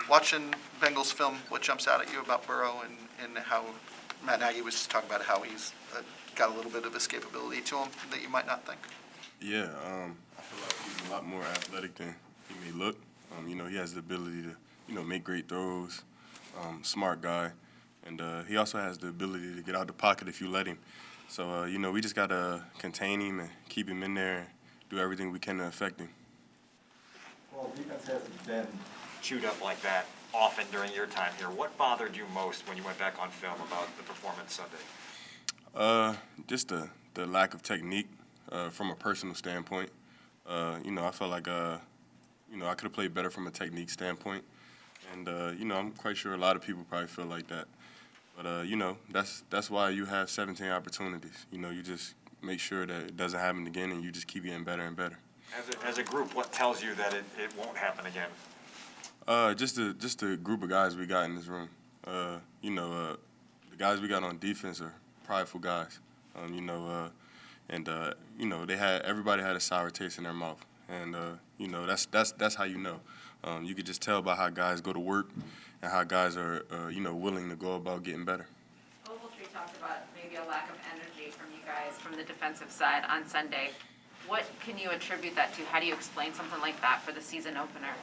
Watching Bengals film, what jumps out at you about Burrow and how Matt Nagy was just talking about how he's got a little bit of escapability to him that you might not think? Yeah, I feel like he's a lot more athletic than he may look. He has the ability to, make great throws, smart guy, and he also has the ability to get out the pocket if you let him. So, we just got to contain him and keep him in there and do everything we can to affect him. Well, defense hasn't been chewed up like that often during your time here. What bothered you most when you went back on film about the performance Sunday? Just the lack of technique from a personal standpoint. I felt like, I could have played better from a technique standpoint. And, I'm quite sure a lot of people probably feel like that. But, that's why you have 17 opportunities. You just make sure that it doesn't happen again and you just keep getting better and better. As a group, what tells you that it won't happen again? Just the group of guys we got in this room. The guys we got on defense are prideful guys. Everybody had a sour taste in their mouth, and that's how you know. You could just tell by how guys go to work and how guys are willing to go about getting better. Ogletree talked about maybe a lack of energy from you guys from the defensive side on Sunday. What can you attribute that to? How do you explain something like that for the season opener?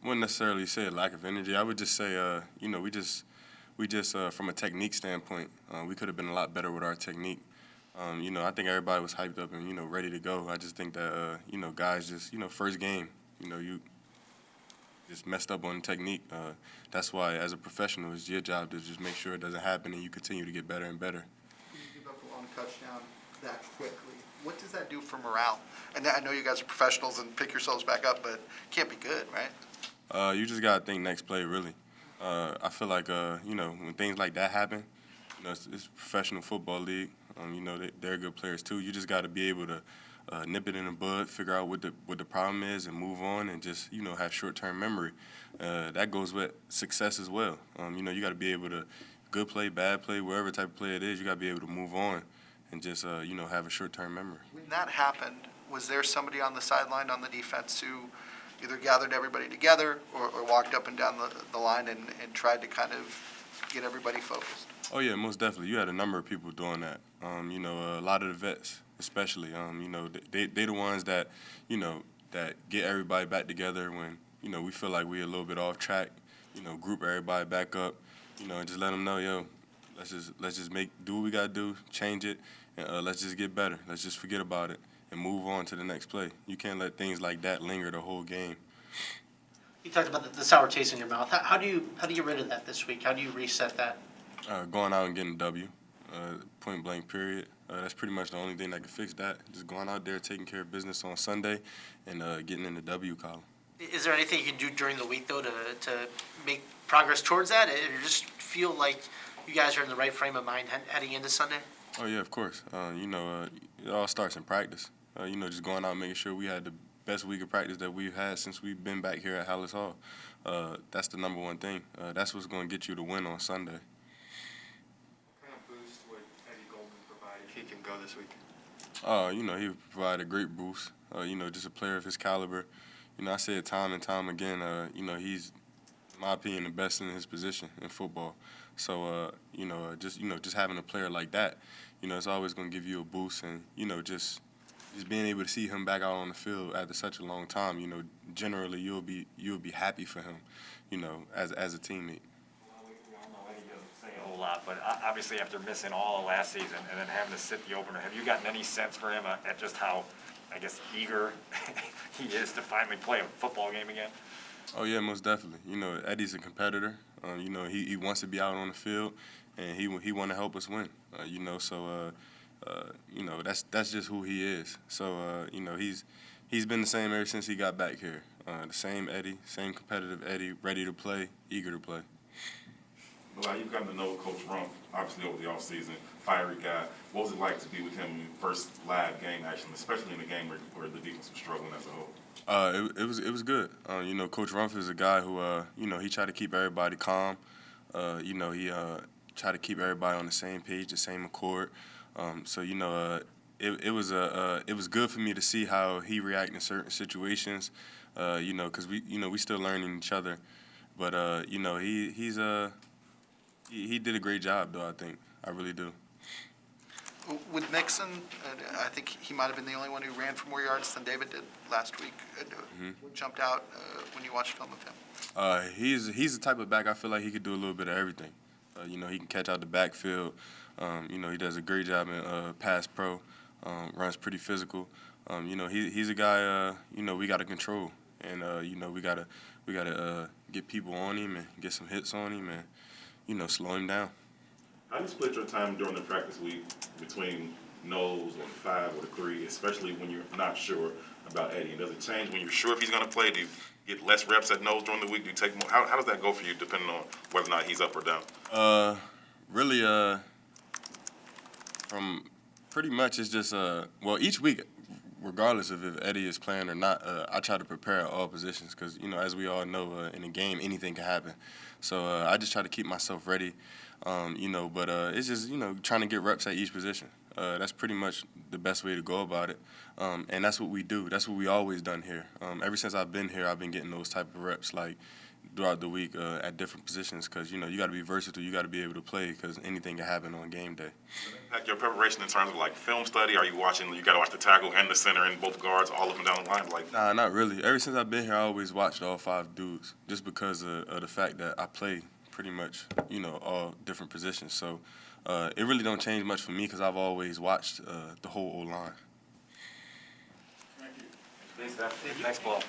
Wouldn't necessarily say a lack of energy. I would just say, we just from a technique standpoint, we could have been a lot better with our technique. I think everybody was hyped up and ready to go. I just think that guys just first game, you just messed up on technique. That's why, as a professional, it's your job to just make sure it doesn't happen and you continue to get better and better. You give up a long touchdown that quickly. What does that do for morale? And I know you guys are professionals and pick yourselves back up, but it can't be good, right? You just gotta think next play, really. I feel like when things like that happen, it's a professional football league. They're good players too. You just got to be able to nip it in the bud, figure out what the problem is, and move on, and just have short-term memory. That goes with success as well. You got to be able to good play, bad play, whatever type of play it is. You got to be able to move on and just have a short-term memory. When that happened, was there somebody on the sideline on the defense who either gathered everybody together or walked up and down the line and tried to kind of get everybody focused? Oh, yeah, most definitely. You had a number of people doing that. A lot of the vets, especially. They the ones that, that get everybody back together when, we feel like we're a little bit off track. Group everybody back up, and just let them know, let's just do what we got to do, change it, and let's just get better. Let's just forget about it and move on to the next play. You can't let things like that linger the whole game. You talked about the sour taste in your mouth. How do you get rid of that this week? How do you reset that? Going out and getting a W, point blank period. That's pretty much the only thing that can fix that. Just going out there, taking care of business on Sunday, and getting in the W column. Is there anything you can do during the week, though, to make progress towards that? Or just feel like you guys are in the right frame of mind heading into Sunday? Oh, yeah, of course. It all starts in practice. Just going out and making sure we had the best week of practice that we've had since we've been back here at Halas Hall. That's the number one thing. That's what's going to get you the win on Sunday. What kind of boost would Eddie Goldman provide if he can go this week? He would provide a great boost. Just a player of his caliber. I say it time and time again. He's, in my opinion, the best in his position in football. So, just having a player like that, it's always going to give you a boost. And, just being able to see him back out on the field after such a long time, generally you'll be happy for him, as a teammate. Well, we all know Eddie doesn't say a whole lot, but obviously after missing all of last season and then having to sit the opener, have you gotten any sense for him at just how, I guess, eager he is to finally play a football game again? Oh, yeah, most definitely. Eddie's a competitor. He wants to be out on the field, and he want to help us win. That's just who he is. So, he's been the same ever since he got back here. The same Eddie, same competitive Eddie, ready to play, eager to play. Bilal, you've gotten to know Coach Rumph, obviously, over the offseason, fiery guy. What was it like to be with him in the first live game action, especially in a game where the defense was struggling as a whole? It was good. Coach Rumph is a guy who, he tried to keep everybody calm. He tried to keep everybody on the same page, the same accord. It was good for me to see how he reacted in certain situations. You know, because we still learning each other. But you know, he did a great job though. I think I really do. With Mixon, I think he might have been the only one who ran for more yards than David did last week. What jumped out when you watched film of him? He's the type of back I feel like he could do a little bit of everything. You know, he can catch out the backfield. You know, he does a great job in pass pro. Runs pretty physical. You know, he's a guy. You know, we got to control, and you know, we gotta get people on him and get some hits on him, and you know, slow him down. How do you split your time during the practice week between nose or 5 or 3, especially when you're not sure about Eddie? And does it change when you're sure if he's going to play? Do you get less reps at nose during the week? Do you take more? How does that go for you, depending on whether or not he's up or down? Really, from pretty much it's just well, each week, regardless of if Eddie is playing or not, I try to prepare at all positions because you know, as we all know, in a game anything can happen. So I just try to keep myself ready. You know, but it's just, you know, trying to get reps at each position. That's pretty much the best way to go about it. And that's what we do. That's what we always done here. Ever since I've been here, I've been getting those type of reps, like, throughout the week at different positions because, you know, you got to be versatile. You got to be able to play because anything can happen on game day. Like your preparation in terms of, like, film study, are you watching, you got to watch the tackle and the center and both guards all up and down the line? Like, Nah, not really. Ever since I've been here, I always watched all 5 dudes just because of the fact that I play pretty much, you know, all different positions. So it really don't change much for me because I've always watched the whole O-line. Thanks, Paul.